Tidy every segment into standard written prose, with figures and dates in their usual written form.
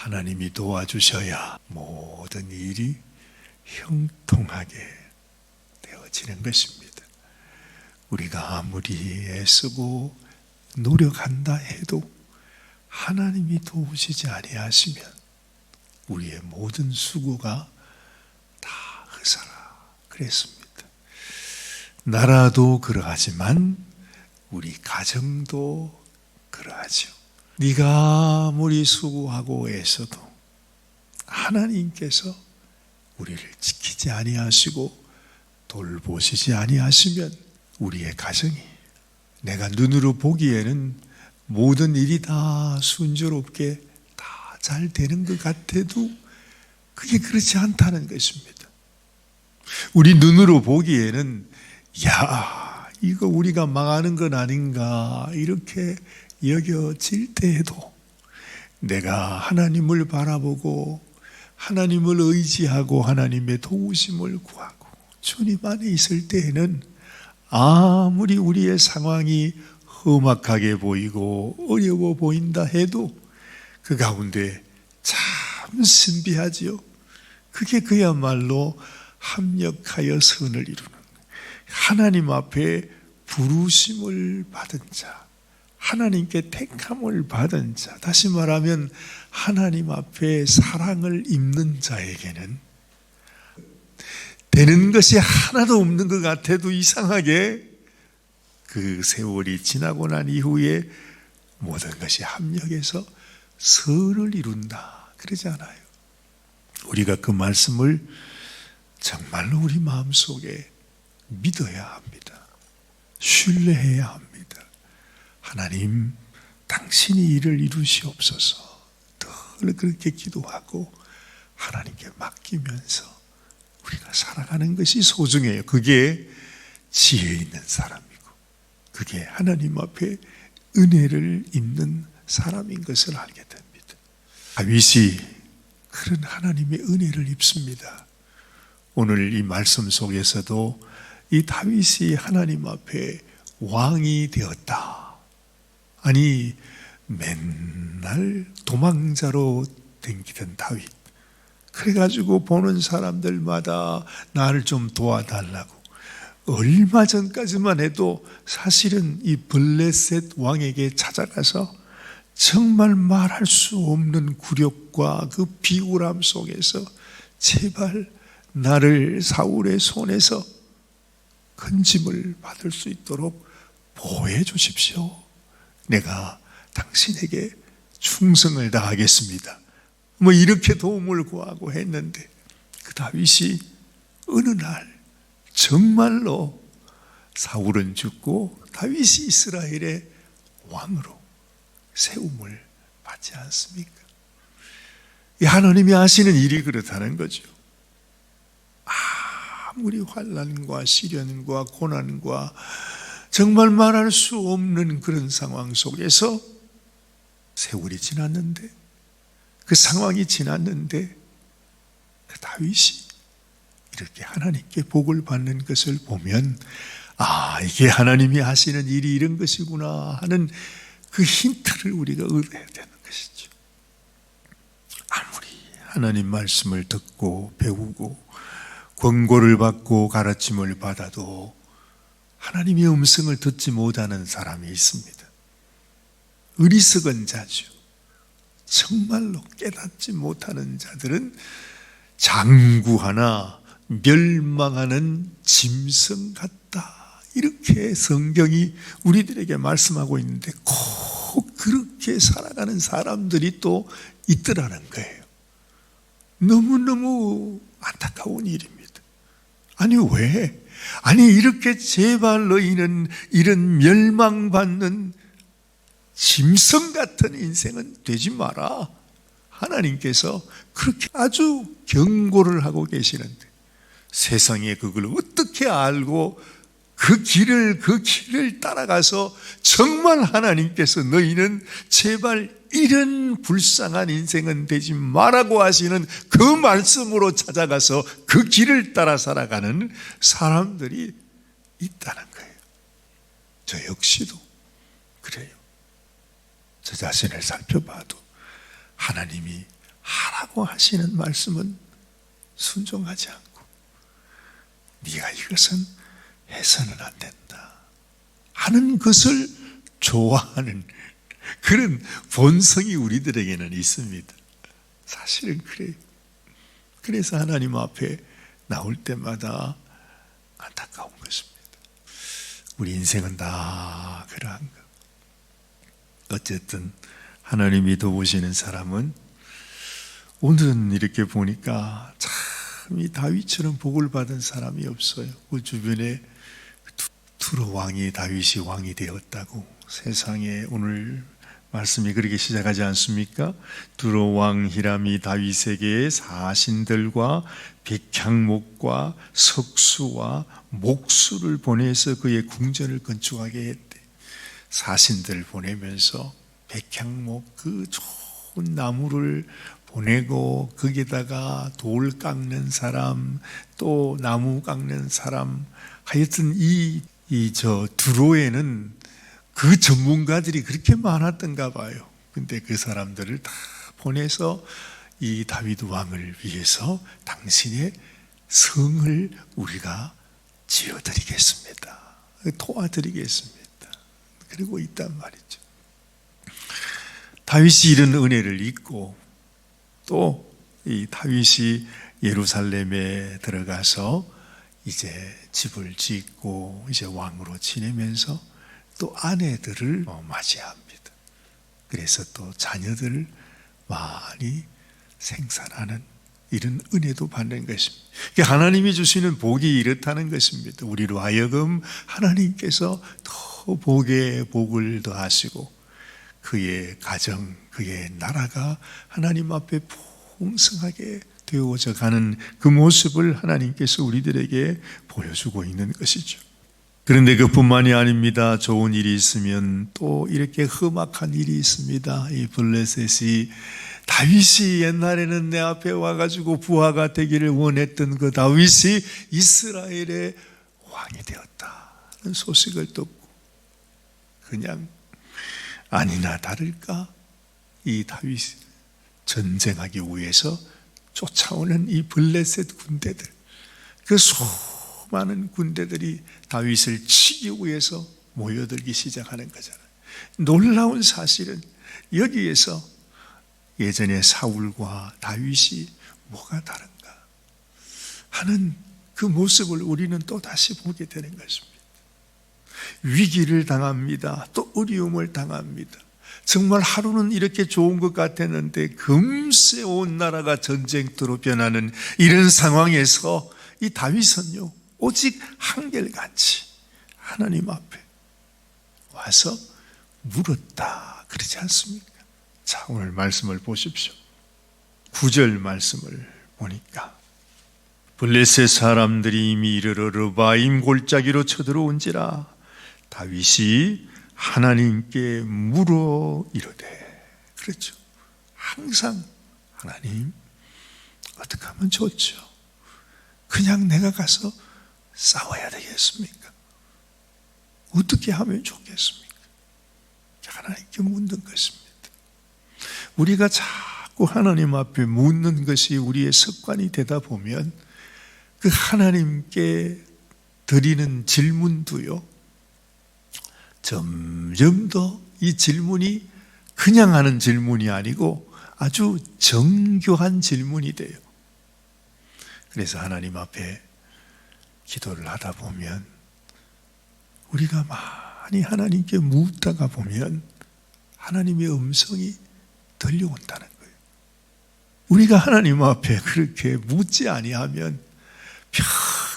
하나님이 도와주셔야 모든 일이 형통하게 되어지는 것입니다. 우리가 아무리 애쓰고 노력한다 해도 하나님이 도우시지 아니하시면 우리의 모든 수고가 다 헛살아 그랬습니다. 나라도 그러하지만 우리 가정도 그러하죠. 네가 아무리 수고하고 애써도 하나님께서 우리를 지키지 아니하시고 돌보시지 아니하시면 우리의 가정이 내가 눈으로 보기에는 모든 일이 다 순조롭게 다 잘 되는 것 같아도 그게 그렇지 않다는 것입니다. 우리 눈으로 보기에는 야, 이거 우리가 망하는 건 아닌가 이렇게 여겨질 때에도 내가 하나님을 바라보고 하나님을 의지하고 하나님의 도우심을 구하고 주님 안에 있을 때에는 아무리 우리의 상황이 험악하게 보이고 어려워 보인다 해도 그 가운데 참 신비하지요. 그게 그야말로 합력하여 선을 이루는 하나님 앞에 부르심을 받은 자, 하나님께 택함을 받은 자, 다시 말하면 하나님 앞에 사랑을 입는 자에게는 되는 것이 하나도 없는 것 같아도 이상하게 그 세월이 지나고 난 이후에 모든 것이 합력해서 선을 이룬다 그러지 않아요. 우리가 그 말씀을 정말로 우리 마음속에 믿어야 합니다. 신뢰해야 합니다. 하나님, 당신이 이를 이루시옵소서. 늘 그렇게 기도하고 하나님께 맡기면서 우리가 살아가는 것이 소중해요. 그게 지혜 있는 사람이고 그게 하나님 앞에 은혜를 입는 사람인 것을 알게 됩니다. 다윗이 그런 하나님의 은혜를 입습니다. 오늘 이 말씀 속에서도 이 다윗이 하나님 앞에 왕이 되었다. 아니 맨날 도망자로 댕기던 다윗, 그래가지고 보는 사람들마다 나를 좀 도와달라고, 얼마 전까지만 해도 사실은 이 블레셋 왕에게 찾아가서 정말 말할 수 없는 굴욕과 그 비굴함 속에서 제발 나를 사울의 손에서 건짐을 받을 수 있도록 보호해 주십시오. 내가 당신에게 충성을 다하겠습니다. 뭐 이렇게 도움을 구하고 했는데 그 다윗이 어느 날 정말로 사울은 죽고 다윗이 이스라엘의 왕으로 세움을 받지 않습니까? 이 하나님이 하시는 일이 그렇다는 거죠. 아무리 환난과 시련과 고난과 정말 말할 수 없는 그런 상황 속에서 세월이 지났는데, 그 상황이 지났는데 그 다윗이 이렇게 하나님께 복을 받는 것을 보면 이게 하나님이 하시는 일이 이런 것이구나 하는 그 힌트를 우리가 얻어야 되는 것이죠. 아무리 하나님 말씀을 듣고 배우고 권고를 받고 가르침을 받아도 하나님의 음성을 듣지 못하는 사람이 있습니다. 어리석은 자죠. 정말로 깨닫지 못하는 자들은 장구하나 멸망하는 짐승 같다, 이렇게 성경이 우리들에게 말씀하고 있는데 꼭 그렇게 살아가는 사람들이 또 있더라는 거예요. 너무너무 안타까운 일입니다. 아니 왜? 아니 이렇게 제발 너희는 이런 멸망받는 짐승 같은 인생은 되지 마라. 하나님께서 그렇게 아주 경고를 하고 계시는데 세상에 그걸 어떻게 알고 그 길을 따라가서 정말 하나님께서 너희는 제발 이런 불쌍한 인생은 되지 말라고 하시는 그 말씀으로 찾아가서 그 길을 따라 살아가는 사람들이 있다는 거예요. 저 역시도 그래요. 저 자신을 살펴봐도 하나님이 라고 하시는 말씀은 순종하지 않고 네가 이것은 해서는 안 된다 하는 것을 좋아하는 그런 본성이 우리들에게는 있습니다. 사실은 그래요. 그래서 하나님 앞에 나올 때마다 안타까운 것입니다. 우리 인생은 다 그러한 것. 어쨌든 하나님이 도우시는 사람은 오늘은 이렇게 보니까 참 이 다윗처럼 복을 받은 사람이 없어요. 그 주변에 두로 왕이 다윗이 왕이 되었다고 세상에 오늘 말씀이 그렇게 시작하지 않습니까? 두로 왕 히람이 다윗에게 사신들과 백향목과 석수와 목수를 보내서 그의 궁전을 건축하게 했대. 사신들 보내면서 백향목 그 좋은 나무를 보내고 거기다가 돌 깎는 사람 또 나무 깎는 사람 하여튼 저 두로에는 그 전문가들이 그렇게 많았던가 봐요. 근데 그 사람들을 다 보내서 이 다윗 왕을 위해서 당신의 성을 우리가 지어드리겠습니다. 도와드리겠습니다. 그리고 있단 말이죠. 다윗이 이런 은혜를 잊고 또 이 다윗이 예루살렘에 들어가서 이제 집을 짓고 이제 왕으로 지내면서 또 아내들을 맞이합니다. 그래서 또 자녀들을 많이 생산하는 이런 은혜도 받는 것입니다. 하나님이 주시는 복이 이렇다는 것입니다. 우리로 하여금 하나님께서 더 복에 복을 더하시고 그의 가정, 그의 나라가 하나님 앞에 풍성하게 되어져 가는 그 모습을 하나님께서 우리들에게 보여주고 있는 것이죠. 그런데 그뿐만이 아닙니다. 좋은 일이 있으면 또 이렇게 험악한 일이 있습니다. 이 블레셋이 다윗이 옛날에는 내 앞에 와가지고 부하가 되기를 원했던 그 다윗이 이스라엘의 왕이 되었다는 소식을 듣고 그냥 아니나 다를까 이 다윗 전쟁하기 위해서 쫓아오는 이 블레셋 군대들 그 수많은 군대들이 다윗을 치기 위해서 모여들기 시작하는 거잖아요. 놀라운 사실은 여기에서 예전에 사울과 다윗이 뭐가 다른가 하는 그 모습을 우리는 또 다시 보게 되는 것입니다. 위기를 당합니다. 또 어려움을 당합니다. 정말 하루는 이렇게 좋은 것 같았는데 금세 온 나라가 전쟁터로 변하는 이런 상황에서 이 다윗은요 오직 한결같이 하나님 앞에 와서 물었다 그러지 않습니까? 자, 오늘 말씀을 보십시오. 9절 말씀을 보니까 블레셋 사람들이 이미 이르러 르바임 골짜기로 쳐들어온지라 다윗이 하나님께 물어 이르되 그렇죠. 항상 하나님 어떻게 하면 좋죠? 그냥 내가 가서 싸워야 되겠습니까? 어떻게 하면 좋겠습니까? 하나님께 묻는 것입니다. 우리가 자꾸 하나님 앞에 묻는 것이 우리의 습관이 되다 보면 그 하나님께 드리는 질문도요 점점 더 이 질문이 그냥 하는 질문이 아니고 아주 정교한 질문이 돼요. 그래서 하나님 앞에 기도를 하다 보면 우리가 많이 하나님께 묻다가 보면 하나님의 음성이 들려온다는 거예요. 우리가 하나님 앞에 그렇게 묻지 아니하면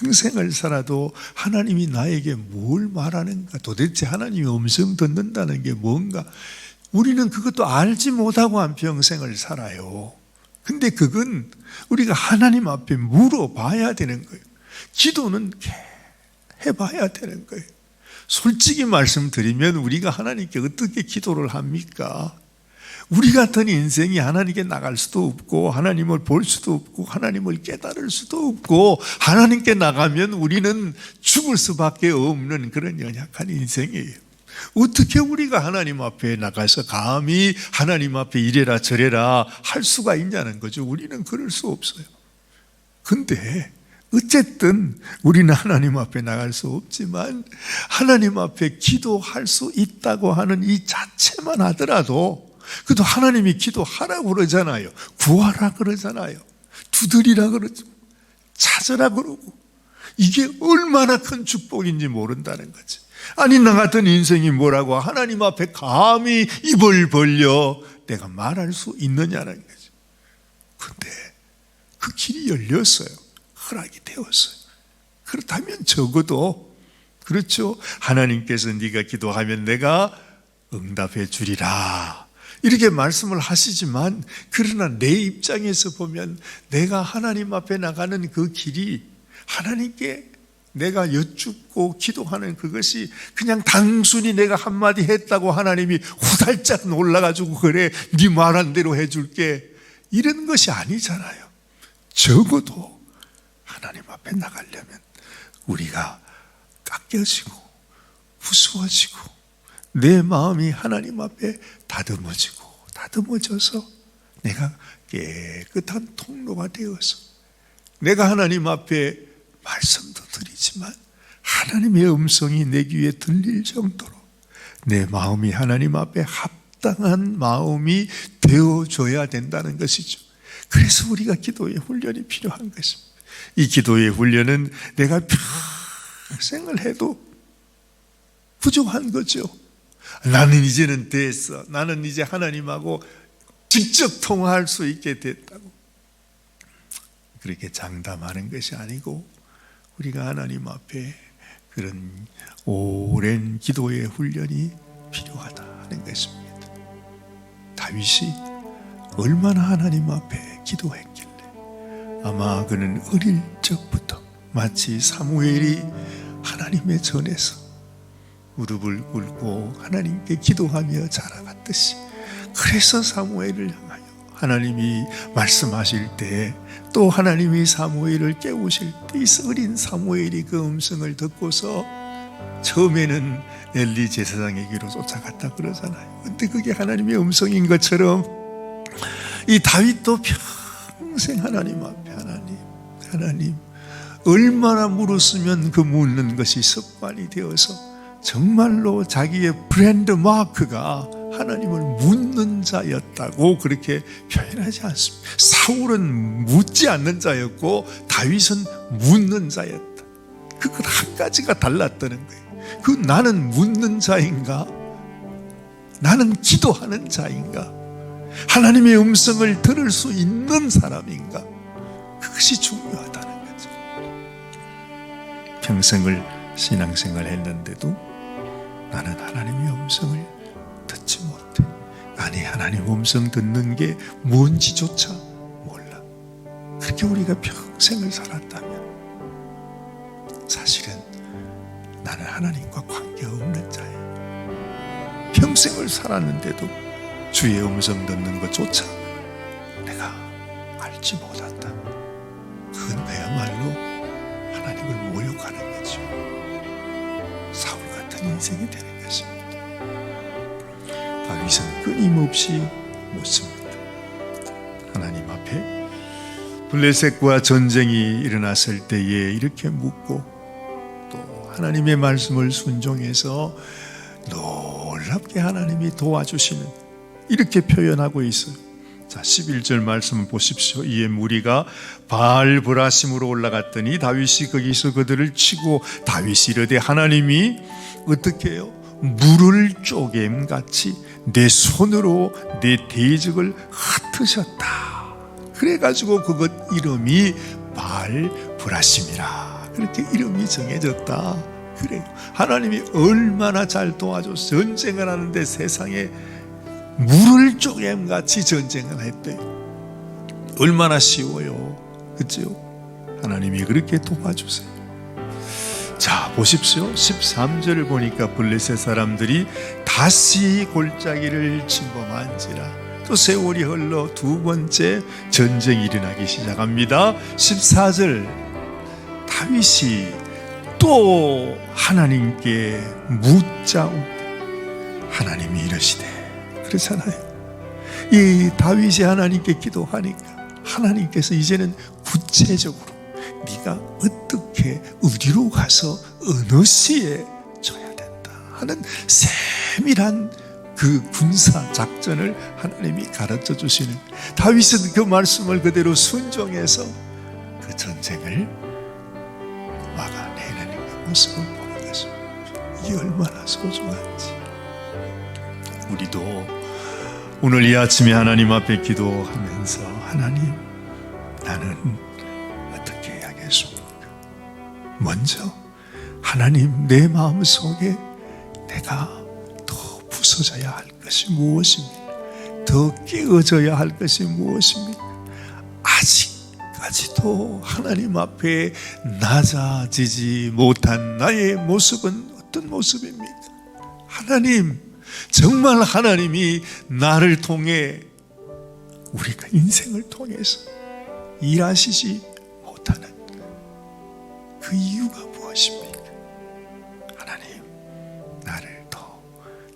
평생을 살아도 하나님이 나에게 뭘 말하는가, 도대체 하나님의 음성 듣는다는 게 뭔가 우리는 그것도 알지 못하고 한평생을 살아요. 근데 그건 우리가 하나님 앞에 물어봐야 되는 거예요. 기도는 해봐야 되는 거예요. 솔직히 말씀드리면 우리가 하나님께 어떻게 기도를 합니까? 우리 같은 인생이 하나님께 나갈 수도 없고 하나님을 볼 수도 없고 하나님을 깨달을 수도 없고 하나님께 나가면 우리는 죽을 수밖에 없는 그런 연약한 인생이에요. 어떻게 우리가 하나님 앞에 나가서 감히 하나님 앞에 이래라 저래라 할 수가 있냐는 거죠. 우리는 그럴 수 없어요. 근데 어쨌든 우리는 하나님 앞에 나갈 수 없지만 하나님 앞에 기도할 수 있다고 하는 이 자체만 하더라도, 그래도 하나님이 기도하라고 그러잖아요. 구하라 그러잖아요. 두드리라 그러죠. 찾으라 그러고. 이게 얼마나 큰 축복인지 모른다는 거지. 아니, 나 같은 인생이 뭐라고 하나님 앞에 감히 입을 벌려 내가 말할 수 있느냐는 거죠. 근데 그 길이 열렸어요. 허락이 되었어요. 그렇다면 적어도, 그렇죠, 하나님께서 네가 기도하면 내가 응답해 주리라 이렇게 말씀을 하시지만, 그러나 내 입장에서 보면 내가 하나님 앞에 나가는 그 길이 하나님께 내가 여쭙고 기도하는 그것이 그냥 단순히 내가 한마디 했다고 하나님이 후달짝 놀라가지고 그래 네 말한 대로 해줄게 이런 것이 아니잖아요. 적어도 하나님 앞에 나가려면 우리가 깎여지고 부수어지고 내 마음이 하나님 앞에 다듬어져서 내가 깨끗한 통로가 되어서 내가 하나님 앞에 말씀도 드리지만 하나님의 음성이 내 귀에 들릴 정도로 내 마음이 하나님 앞에 합당한 마음이 되어줘야 된다는 것이죠. 그래서 우리가 기도의 훈련이 필요한 것입니다. 이 기도의 훈련은 내가 평생을 해도 부족한 거죠. 나는 이제는 됐어. 나는 이제 하나님하고 직접 통화할 수 있게 됐다고 그렇게 장담하는 것이 아니고, 우리가 하나님 앞에 그런 오랜 기도의 훈련이 필요하다 하는 것입니다. 다윗이 얼마나 하나님 앞에 기도했길래 아마 그는 어릴 적부터 마치 사무엘이 하나님의 전에서 무릎을 꿇고 하나님께 기도하며 자라갔듯이, 그래서 사무엘을 향하여 하나님이 말씀하실 때, 또 하나님이 사무엘을 깨우실 때 이 어린 사무엘이 그 음성을 듣고서 처음에는 엘리 제사장에게로 쫓아갔다 그러잖아요. 근데 그게 하나님의 음성인 것처럼 이 다윗도 평생 하나님 앞에 하나님 얼마나 물었으면 그 묻는 것이 습관이 되어서 정말로 자기의 브랜드 마크가 하나님을 묻는 자였다고 그렇게 표현하지 않습니다. 사울은 묻지 않는 자였고 다윗은 묻는 자였다. 그것 한 가지가 달랐다는 거예요. 그 나는 묻는 자인가? 나는 기도하는 자인가? 하나님의 음성을 들을 수 있는 사람인가? 그것이 중요하다는 거죠. 평생을 신앙생활 했는데도 나는 하나님의 음성을 듣지 못해. 아니, 하나님 음성 듣는 게 뭔지조차 몰라. 그렇게 우리가 평생을 살았다면 사실은 나는 하나님과 관계없는 자예요. 평생을 살았는데도 주의 음성 듣는 것조차 내가 알지 못한다. 그건 그야말로 하나님을 모욕하는 거죠. 사울 같은 인생이 되는 것입니다. 다윗은 끊임없이 묻습니다. 하나님 앞에 블레셋과 전쟁이 일어났을 때에 이렇게 묻고, 또 하나님의 말씀을 순종해서 놀랍게 하나님이 도와주시는, 이렇게 표현하고 있어요. 자, 11절 말씀을 보십시오. 이에 무리가 바알브라심으로 올라갔더니 다윗이 거기서 그들을 치고, 다윗이 이르되 하나님이 어떻게 해요? 물을 쪼개임같이 내 손으로 내 대적을 흩으셨다. 그래가지고 그것 이름이 바알브라심이라, 그렇게 이름이 정해졌다. 그래요. 하나님이 얼마나 잘 도와줘서 전쟁을 하는데 세상에 물을 쪼개임같이 전쟁을 했대요. 얼마나 쉬워요. 그렇죠? 하나님이 그렇게 도와주세요. 자, 보십시오. 13절을 보니까 블레셋 사람들이 다시 골짜기를 침범한지라. 또 세월이 흘러 두 번째 전쟁이 일어나기 시작합니다. 14절, 다윗이 또 하나님께 묻자오되 하나님이 이러시되, 그렇잖아요. 이 다윗이 하나님께 기도하니까 하나님께서 이제는 구체적으로 네가 어떻게 어디로 가서 어느 시에 쳐야 된다 하는 세밀한 그 군사 작전을 하나님이 가르쳐 주시는, 다윗은 그 말씀을 그대로 순종해서 그 전쟁을 막아내는 그 모습을 보는 것입니다. 이게 얼마나 소중한지. 우리도 오늘 이 아침에 하나님 앞에 기도하면서, 하나님, 나는 어떻게 해야겠습니까? 먼저 하나님, 내 마음속에 내가 더 부서져야 할 것이 무엇입니까? 더 깨어져야 할 것이 무엇입니까? 아직까지도 하나님 앞에 낮아지지 못한 나의 모습은 어떤 모습입니까? 하나님, 정말 하나님이 나를 통해, 우리가 인생을 통해서 일하시지 못하는 그 이유가 무엇입니까? 하나님, 나를 더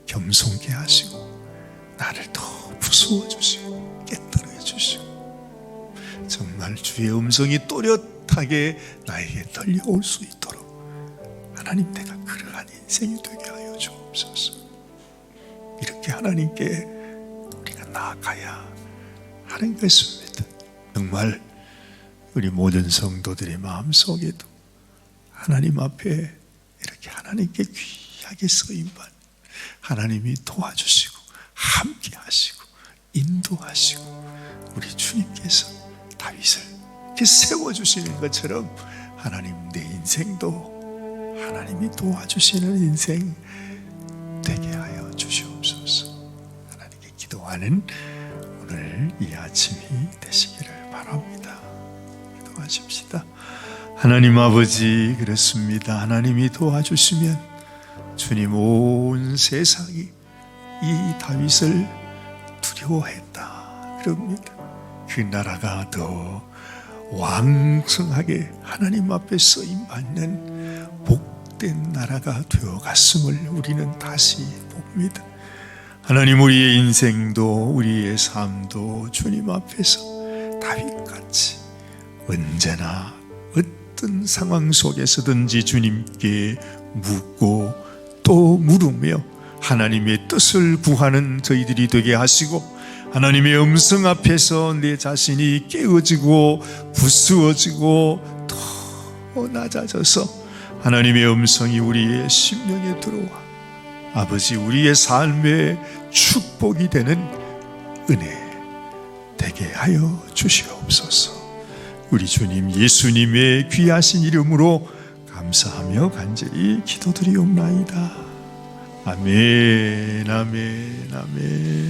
겸손케 하시고 나를 더 부수어 주시고 깨뜨려 주시고, 정말 주의 음성이 또렷하게 나에게 들려올 수 있도록 하나님, 내가 그러한 인생이 되게 하여 주옵소서. 이렇게 하나님께 우리가 나아가야 하는 것입니다. 정말 우리 모든 성도들의 마음속에도 하나님 앞에 이렇게 하나님께 귀하게 쓰임받, 하나님이 도와주시고 함께 하시고 인도하시고 우리 주님께서 다윗을 이렇게 세워주시는 것처럼, 하나님, 내 인생도 하나님이 도와주시는 인생 되게 하여 주시옵소서. 하나님께 기도하는 오늘 이 아침이 되시기를 바랍니다. 기도하십시다. 하나님 아버지, 그렇습니다. 하나님이 도와주시면 주님, 온 세상이 이 다윗을 두려워했다 그럽니다. 그 나라가 더 왕성하게 하나님 앞에 쓰임받는 복된 나라가 되어갔음을 우리는 다시 봅니다. 하나님, 우리의 인생도 우리의 삶도 주님 앞에서 다윗같이 언제나 어떤 상황 속에서든지 주님께 묻고 또 물으며 하나님의 뜻을 구하는 저희들이 되게 하시고, 하나님의 음성 앞에서 내 자신이 깨어지고 부수어지고 더 낮아져서 하나님의 음성이 우리의 심령에 들어와 아버지, 우리의 삶의 축복이 되는 은혜 되게 하여 주시옵소서. 우리 주님 예수님의 귀하신 이름으로 감사하며 간절히 기도드리옵나이다. 아멘, 아멘, 아멘.